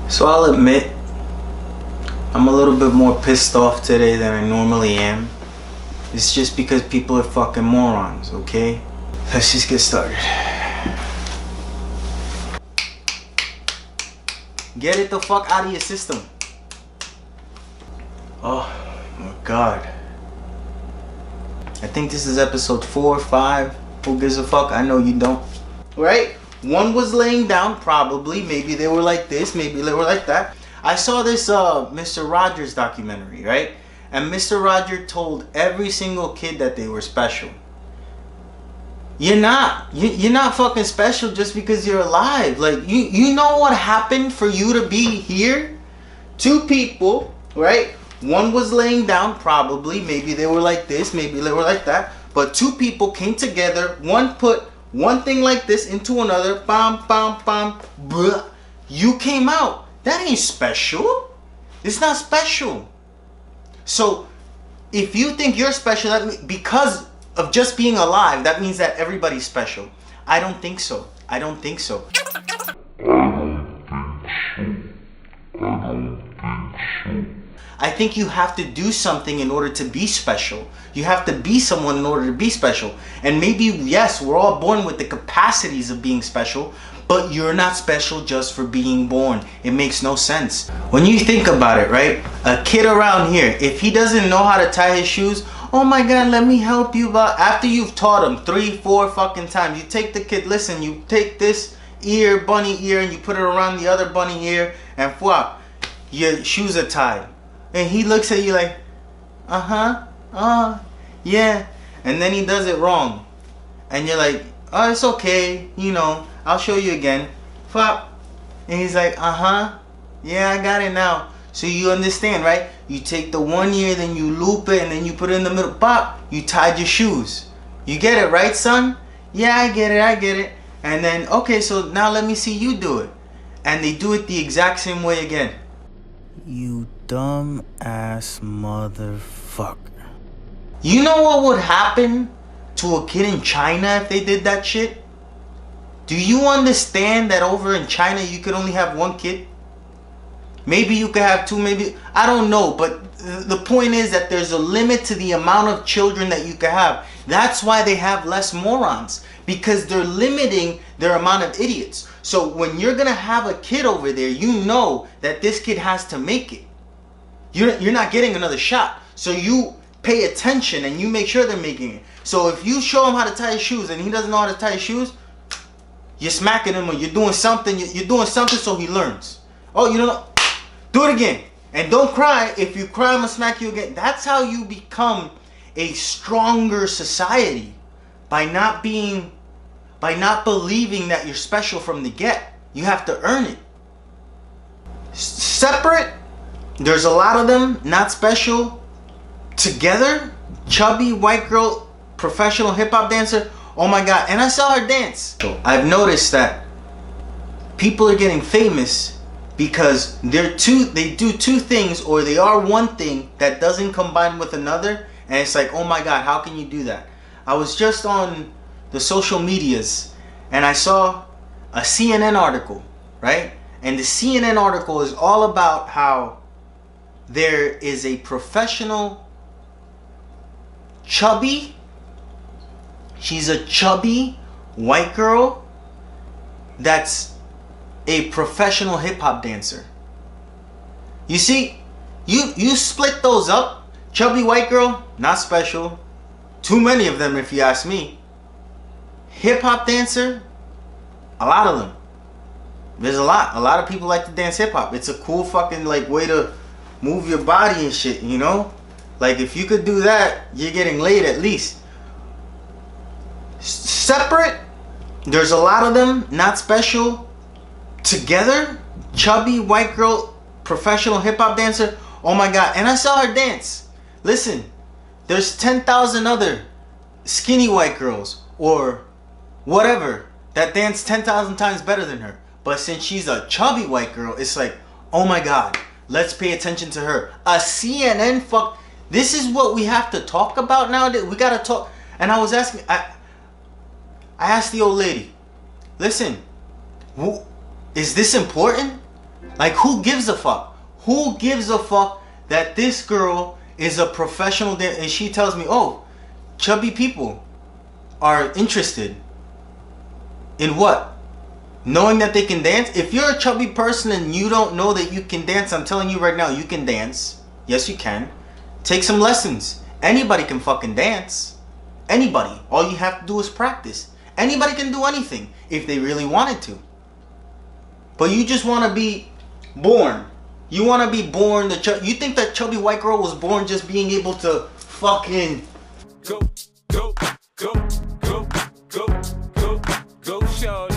So I'll admit, I'm a little bit more pissed off today than I normally am. It's just because people are fucking morons, okay? Let's just get started. Get it the fuck out of your system. Oh my god. I think this is episode 4 or 5. Who gives a fuck? I know you don't. Right? One was laying down, probably. Maybe they were like this, maybe they were like that. I saw this Mr. Rogers documentary, right? And Mr. Rogers told every single kid that they were special. You're not. You're not fucking special just because you're alive. Like, you know what happened for you to be here? 2 people, right? One was laying down, probably. Maybe they were like this, maybe they were like that. But 2 people came together. One put one thing like this into another. Bam, bam, bam. Blah. You came out. That ain't special. It's not special. So, if you think you're special, that because of just being alive, that means that everybody's special. I don't think so. I don't think so. I think you have to do something in order to be special. You have to be someone in order to be special. And maybe, yes, we're all born with the capacities of being special, but you're not special just for being born. It makes no sense. When you think about it, right? A kid around here, if he doesn't know how to tie his shoes, oh my god, let me help you. But after you've taught him 3, 4 fucking times, you take the kid, listen, you take this ear, bunny ear, and you put it around the other bunny ear, and flop, your shoes are tied. And he looks at you like, yeah. And then he does it wrong. And you're like, oh, it's okay, you know, I'll show you again. Flop. And he's like, yeah, I got it now. So you understand, right? You take the one ear, then you loop it, and then you put it in the middle. Pop, you tied your shoes. You get it, right, son? Yeah, I get it. And then, okay, so now let me see you do it. And they do it the exact same way again. You dumb ass motherfucker. You know what would happen to a kid in China if they did that shit? Do you understand that over in China you could only have 1 kid? Maybe you could have 2, maybe, I don't know, but the point is that there's a limit to the amount of children that you can have. That's why they have less morons, because they're limiting their amount of idiots. So when you're gonna have a kid over there, you know that this kid has to make it. You're not getting another shot. So you pay attention and you make sure they're making it. So if you show him how to tie his shoes and he doesn't know how to tie his shoes, you're smacking him or you're doing something. You're doing something so he learns. Oh, you don't know? Do it again. And don't cry. If you cry, I'm gonna smack you again. That's how you become a stronger society. By not believing that you're special from the get. You have to earn it. Separate, there's a lot of them, not special. Together, chubby white girl, professional hip-hop dancer. Oh my god, and I saw her dance. So I've noticed that people are getting famous because they do 2 things, or they are one thing that doesn't combine with another, and it's like, oh my god, how can you do that? I was just on the social medias and I saw a CNN article, right? And the CNN article is all about how there is a professional chubby, she's a chubby white girl that's a professional hip-hop dancer. You see, you split those up. Chubby white girl, not special. Too many of them if you ask me. Hip-hop dancer, a lot of them. There's a lot of people like to dance hip-hop. It's a cool fucking like way to move your body and shit, you know? Like if you could do that, you're getting laid at least. Separate, there's a lot of them, not special. Together, chubby white girl, professional hip-hop dancer. Oh my god, and I saw her dance. Listen, there's 10,000 other skinny white girls or whatever that dance 10,000 times better than her. But since she's a chubby white girl, it's like, oh my god, let's pay attention to her. A CNN fuck. This is what we have to talk about nowadays. We gotta talk. And I was asking, I asked the old lady, listen, is this important? Like, who gives a fuck? Who gives a fuck that this girl is a professional dancer? And she tells me, oh, chubby people are interested in what? Knowing that they can dance? If you're a chubby person and you don't know that you can dance, I'm telling you right now, you can dance. Yes, you can. Take some lessons. Anybody can fucking dance. Anybody. All you have to do is practice. Anybody can do anything if they really wanted to. But you just want to be born. You want to be born. You think that chubby white girl was born just being able to fucking go, go, go, go, go, go, go, shorty.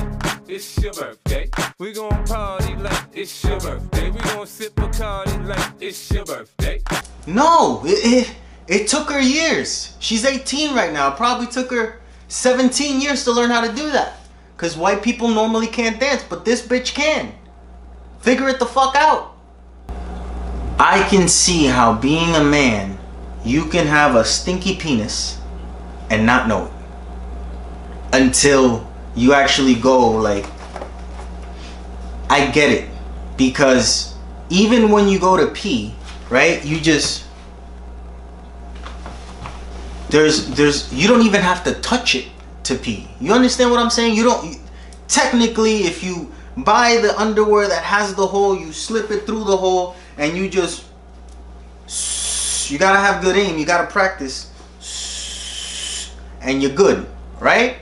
It's your birthday. We gon' party like it's your birthday. We gon' sip Bacardi like it's your birthday. No, it took her years. She's 18 right now. It probably took her 17 years to learn how to do that. Because white people normally can't dance, but this bitch can. Figure it the fuck out. I can see how being a man, you can have a stinky penis and not know it. Until you actually go like, I get it. Because even when you go to pee, right, you just, you don't even have to touch it to pee. You understand what I'm saying? You don't, technically, if you buy the underwear that has the hole, you slip it through the hole and you just, you gotta have good aim, you gotta practice, and you're good, right?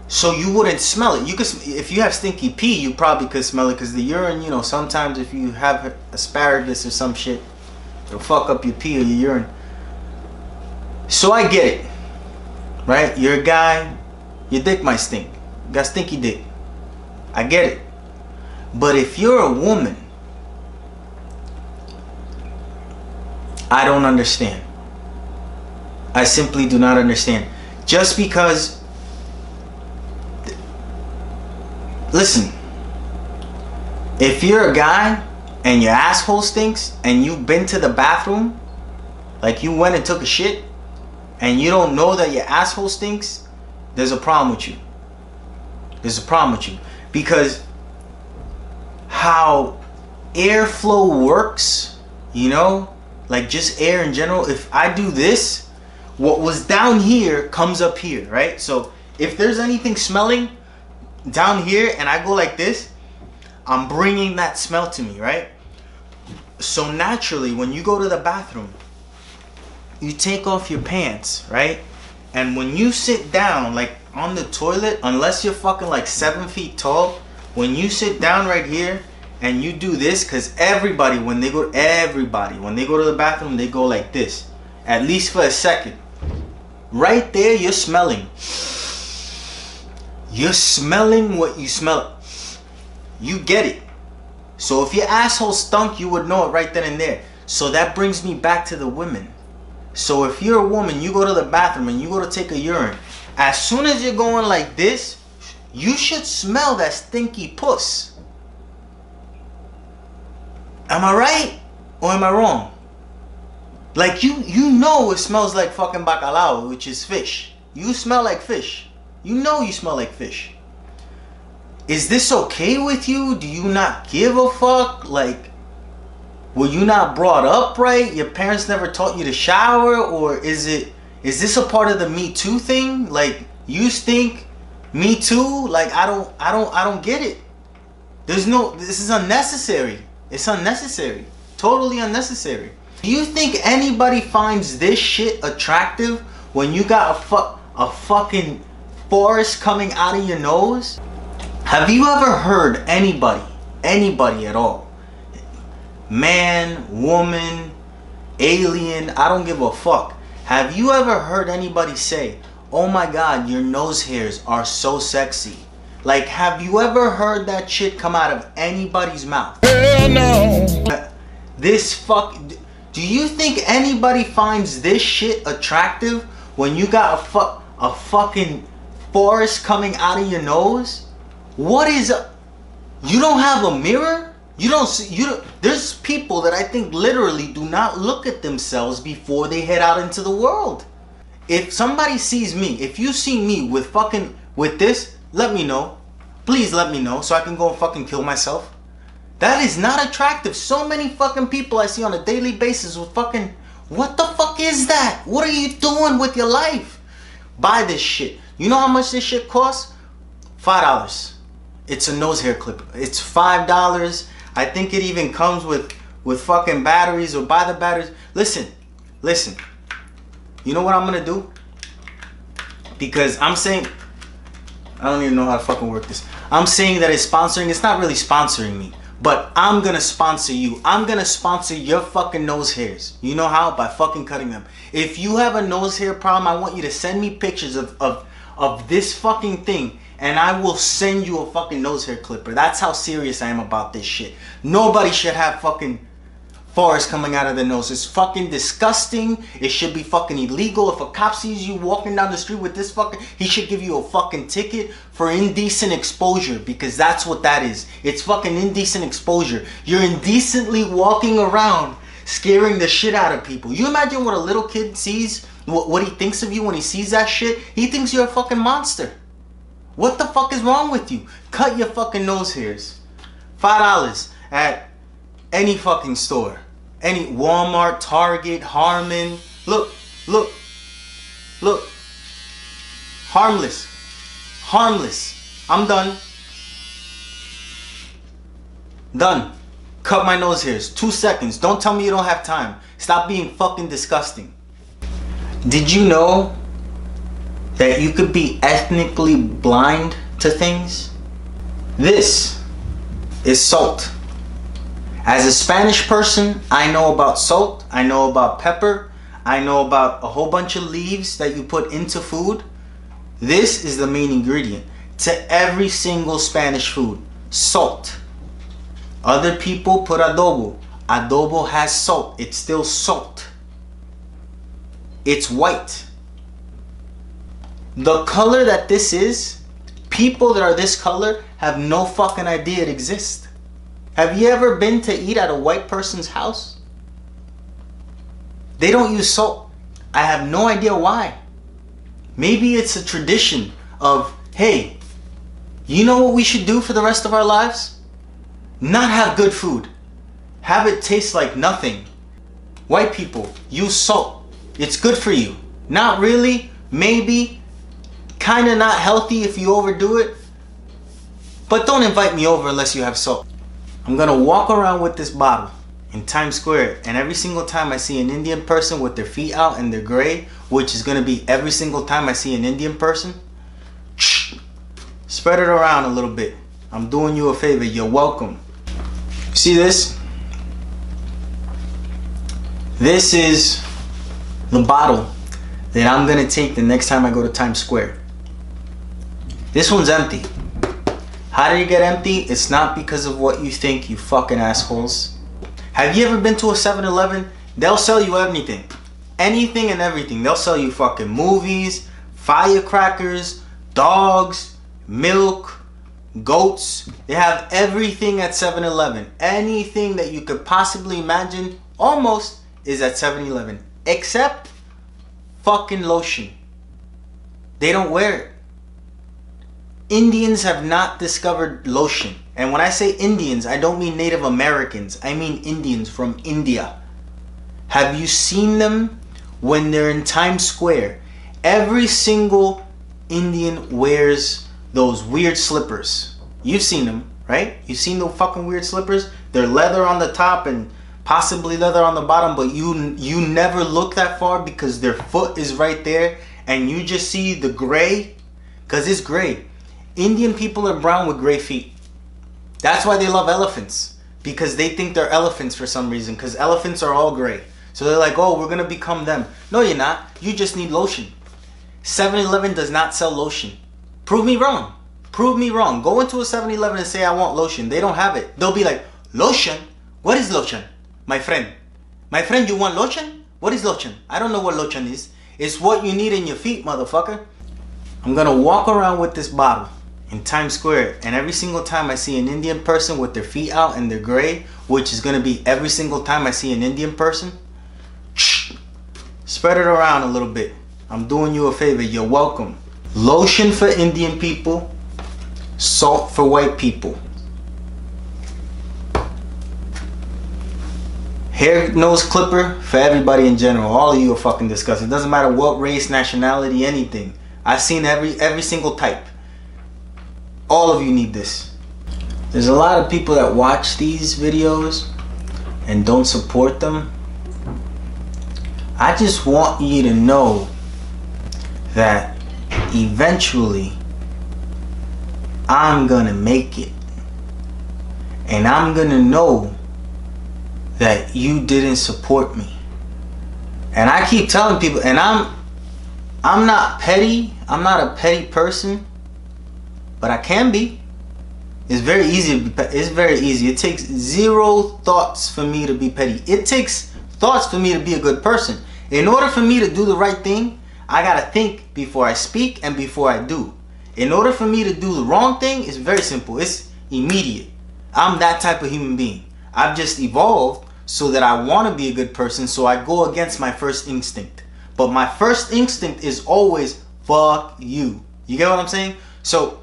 So you wouldn't smell it. You could, if you have stinky pee, you probably could smell it, because the urine, you know, sometimes if you have asparagus or some shit, it'll fuck up your pee or your urine. So I get it, right? You're a guy, your dick might stink. You got stinky dick. I get it. But if you're a woman, I don't understand. I simply do not understand. Just because, listen, if you're a guy and your asshole stinks and you've been to the bathroom, like you went and took a shit, and you don't know that your asshole stinks, there's a problem with you. There's a problem with you. Because how airflow works, you know, like just air in general, if I do this, what was down here comes up here, right? So if there's anything smelling down here and I go like this, I'm bringing that smell to me, right? So naturally, when you go to the bathroom, you take off your pants, right? And when you sit down, like on the toilet, unless you're fucking like 7 feet tall, when you sit down right here and you do this, because everybody, when they go to the bathroom, they go like this, at least for a second. Right there, you're smelling. You're smelling what you smell. You get it. So if your asshole stunk, you would know it right then and there. So that brings me back to the women. So if you're a woman, you go to the bathroom and you go to take a urine, as soon as you're going like this, you should smell that stinky puss. Am I right or am I wrong? Like you know it smells like fucking bacalao, which is fish. You smell like fish. You know you smell like fish. Is this okay with you? Do you not give a fuck? Like, were you not brought up right? Your parents never taught you to shower? Or is this a part of the Me Too thing? Like, you stink, me too? Like, I don't get it. This is unnecessary. It's unnecessary. Totally unnecessary. Do you think anybody finds this shit attractive when you got a fucking forest coming out of your nose? Have you ever heard anybody at all, man, woman, alien, I don't give a fuck, have you ever heard anybody say, oh my god, your nose hairs are so sexy? Like, have you ever heard that shit come out of anybody's mouth? Hell no. Do you think anybody finds this shit attractive when you got a fucking forest coming out of your nose? What is you don't have a mirror? There's people that I think literally do not look at themselves before they head out into the world. If somebody sees me, if you see me with this, let me know. Please let me know so I can go and fucking kill myself. That is not attractive. So many fucking people I see on a daily basis with fucking, what the fuck is that? What are you doing with your life? Buy this shit. You know how much this shit costs? $5. It's a nose hair clip. It's $5. I think it even comes with fucking batteries, or buy the batteries. Listen. You know what I'm gonna do? Because I'm saying, I don't even know how to fucking work this. I'm saying that it's sponsoring. It's not really sponsoring me. But I'm gonna sponsor you. I'm gonna sponsor your fucking nose hairs. You know how? By fucking cutting them. If you have a nose hair problem, I want you to send me pictures of this fucking thing, and I will send you a fucking nose hair clipper. That's how serious I am about this shit. Nobody should have fucking forest coming out of their nose. It's fucking disgusting. It should be fucking illegal. If a cop sees you walking down the street with this fucking, he should give you a fucking ticket for indecent exposure, because that's what that is. It's fucking indecent exposure. You're indecently walking around scaring the shit out of people. You imagine what a little kid sees, what he thinks of you when he sees that shit? He thinks you're a fucking monster. What the fuck is wrong with you? Cut your fucking nose hairs. $5 at any fucking store. Any Walmart, Target, Harmon. Look. Harmless. I'm done. Cut my nose hairs. 2 seconds. Don't tell me you don't have time. Stop being fucking disgusting. Did you know that you could be ethnically blind to things? This is salt. As a Spanish person, I know about salt, I know about pepper, I know about a whole bunch of leaves that you put into food. This is the main ingredient to every single Spanish food, salt. Other people put adobo. Adobo has salt, it's still salt. It's white. The color that this is, people that are this color have no fucking idea it exists. Have you ever been to eat at a white person's house? They don't use salt. I have no idea why. Maybe it's a tradition of, hey, you know what we should do for the rest of our lives? Not have good food. Have it taste like nothing. White people, use salt. It's good for you. Not really, maybe, kinda not healthy if you overdo it. But don't invite me over unless you have salt. I'm gonna walk around with this bottle in Times Square, and every single time I see an Indian person with their feet out and they're gray, which is gonna be every single time I see an Indian person, spread it around a little bit. I'm doing you a favor. You're welcome. See this? This is the bottle that I'm gonna take the next time I go to Times Square. This one's empty. How did it get empty? It's not because of what you think, you fucking assholes. Have you ever been to a 7-Eleven? They'll sell you anything. Anything and everything. They'll sell you fucking movies, firecrackers, dogs, milk, goats. They have everything at 7-Eleven. Anything that you could possibly imagine almost is at 7-Eleven. Except fucking lotion. They don't wear it. Indians have not discovered lotion. And when I say Indians, I don't mean Native Americans. I mean Indians from India. Have you seen them when they're in Times Square? Every single Indian wears those weird slippers. You've seen them, right? You've seen those fucking weird slippers? They're leather on the top and possibly leather on the bottom, but you never look that far because their foot is right there and you just see the gray, because it's gray. Indian people are brown with gray feet. That's why they love elephants, because they think they're elephants for some reason, because elephants are all gray. So they're like, oh, we're gonna become them. No, you're not. You just need lotion. 7-Eleven does not sell lotion. Prove me wrong. Prove me wrong. Go into a 7-Eleven and say I want lotion. They don't have it. They'll be like, lotion? What is lotion? My friend, you want lotion? What is lotion? I don't know what lotion is. It's what you need in your feet, motherfucker. I'm gonna walk around with this bottle in Times Square, and every single time I see an Indian person with their feet out and they're gray, which is gonna be every single time I see an Indian person, spread it around a little bit. I'm doing you a favor. You're welcome. Lotion for Indian people, salt for white people. Hair nose clipper for everybody in general. All of you are fucking disgusting. It doesn't matter what race, nationality, anything. I've seen every single type. All of you need this. There's a lot of people that watch these videos and don't support them. I just want you to know that eventually I'm gonna make it. And I'm gonna know that you didn't support me. And I keep telling people, and I'm not petty. I'm not a petty person, but I can be. It's very easy. It's very easy. It takes 0 thoughts for me to be petty. It takes thoughts for me to be a good person. In order for me to do the right thing, I gotta think before I speak and before I do. In order for me to do the wrong thing, it's very simple. It's immediate. I'm that type of human being. I've just evolved so that I want to be a good person, so I go against my first instinct. But my first instinct is always fuck you. You get what I'm saying? So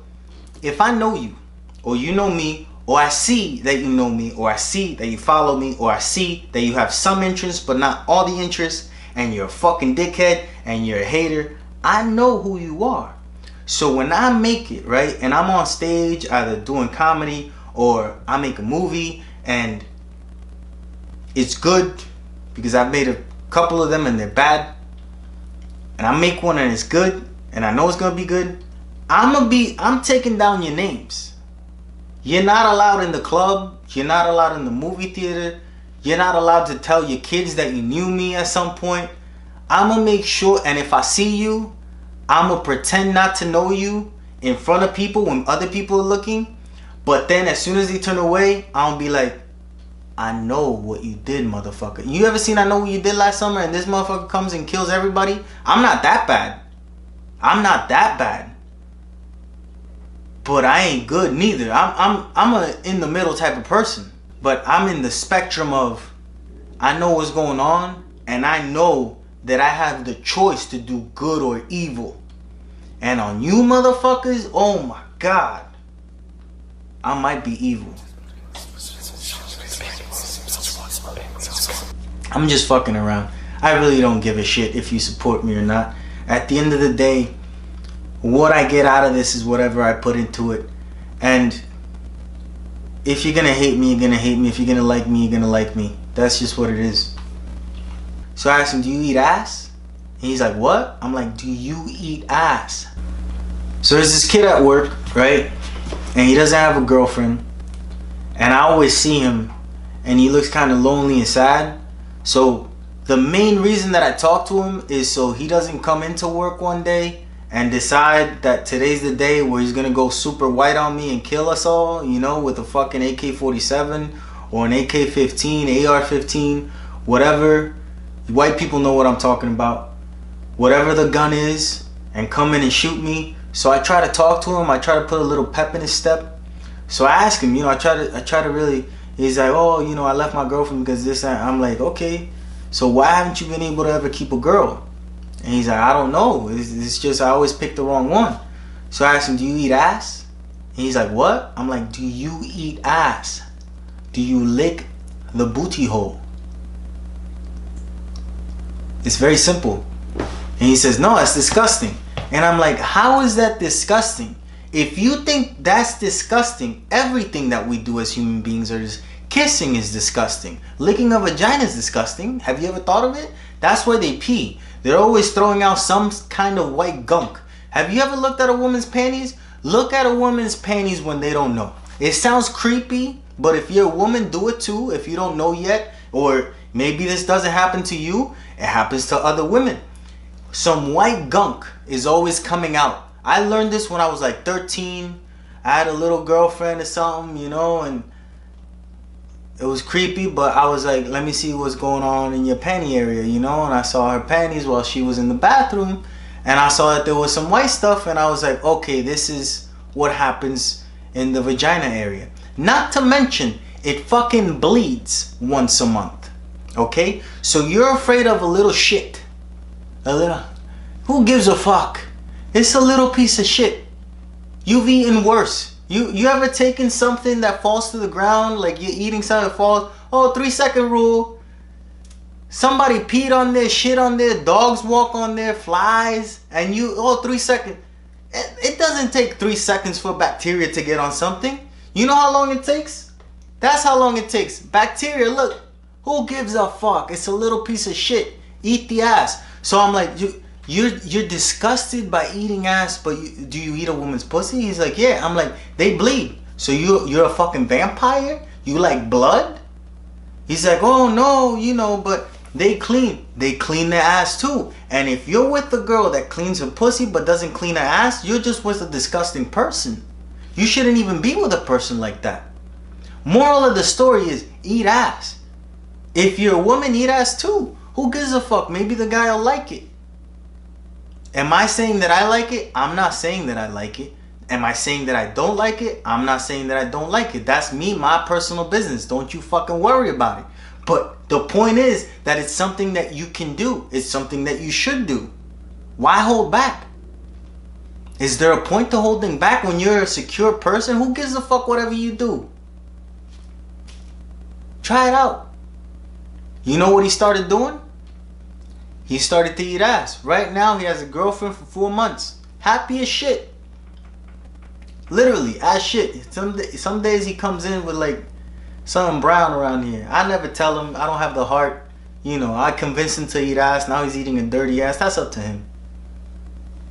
if I know you, or you know me, or I see that you know me, or I see that you follow me, or I see that you have some interest but not all the interest, and you're a fucking dickhead and you're a hater, I know who you are. So when I make it, right, and I'm on stage either doing comedy or I make a movie and it's good, because I've made a couple of them and they're bad, and I make one and it's good and I know it's gonna be good, I'm taking down your names. You're not allowed in the club, you're not allowed in the movie theater, you're not allowed to tell your kids that you knew me at some point. I'm gonna make sure, and if I see you, I'm gonna pretend not to know you in front of people when other people are looking, but then as soon as they turn away, I'm gonna be like, I know what you did, motherfucker. You ever seen I Know What You Did Last Summer and this motherfucker comes and kills everybody? I'm not that bad. I'm not that bad. But I ain't good neither. I'm a in the middle type of person. But I'm in the spectrum of, I know what's going on and I know that I have the choice to do good or evil. And on you motherfuckers, oh my God, I might be evil. I'm just fucking around. I really don't give a shit if you support me or not. At the end of the day, what I get out of this is whatever I put into it. And if you're gonna hate me, you're gonna hate me. If you're gonna like me, you're gonna like me. That's just what it is. So I asked him, do you eat ass? And he's like, what? I'm like, do you eat ass? So there's this kid at work, right? And he doesn't have a girlfriend. And I always see him and he looks kind of lonely and sad. So the main reason that I talk to him is so he doesn't come into work one day and decide that today's the day where he's gonna go super white on me and kill us all, you know, with a fucking AK-47 or an AK-15, AR-15, whatever. White people know what I'm talking about. Whatever the gun is, and come in and shoot me. So I try to talk to him. I try to put a little pep in his step. So I ask him, you know, I try to really. He's like, oh, you know, I left my girlfriend because this. And I'm like, okay, so why haven't you been able to ever keep a girl? And he's like, I don't know. It's just I always pick the wrong one. So I asked him, do you eat ass? And he's like, what? I'm like, do you eat ass? Do you lick the booty hole? It's very simple. And he says, no, it's disgusting. And I'm like, how is that disgusting? If you think that's disgusting, everything that we do as human beings are just, kissing is disgusting. Licking a vagina is disgusting. Have you ever thought of it? That's where they pee. They're always throwing out some kind of white gunk. Have you ever looked at a woman's panties? Look at a woman's panties when they don't know. It sounds creepy, but if you're a woman, do it too. If you don't know yet, or maybe this doesn't happen to you, it happens to other women. Some white gunk is always coming out. I learned this when I was like 13. I had a little girlfriend or something, you know, and it was creepy, but I was like, let me see what's going on in your panty area, you know, and I saw her panties while she was in the bathroom, and I saw that there was some white stuff, and I was like, okay, this is what happens in the vagina area. Not to mention, it fucking bleeds once a month, okay? So you're afraid of a little shit. A little, who gives a fuck? It's a little piece of shit. You've eaten worse. You ever taken something that falls to the ground, like you're eating something that falls, oh, 3-second rule. Somebody peed on there, shit on there, dogs walk on there, flies, and you, 3 seconds. It doesn't take 3 seconds for bacteria to get on something. You know how long it takes? That's how long it takes. Bacteria, look, who gives a fuck? It's a little piece of shit. Eat the ass. So I'm like, you're disgusted by eating ass, but do you eat a woman's pussy? He's like, yeah. I'm like, they bleed. So you're a fucking vampire? You like blood? He's like, oh no, you know, but they clean their ass too. And if you're with a girl that cleans her pussy but doesn't clean her ass, you're just with a disgusting person. You shouldn't even be with a person like that. Moral of the story is, eat ass. If you're a woman, eat ass too. Who gives a fuck? Maybe the guy will like it. Am I saying that I like it? I'm not saying that I like it. Am I saying that I don't like it? I'm not saying that I don't like it. That's me, my personal business. Don't you fucking worry about it. But the point is that it's something that you can do. It's something that you should do. Why hold back? Is there a point to holding back when you're a secure person? Who gives a fuck whatever you do? Try it out. You know what he started doing? He started to eat ass. Right now he has a girlfriend for 4 months. Happy as shit. Literally, as shit. Some days he comes in with like something brown around here. I never tell him. I don't have the heart. You know, I convinced him to eat ass. Now he's eating a dirty ass. That's up to him.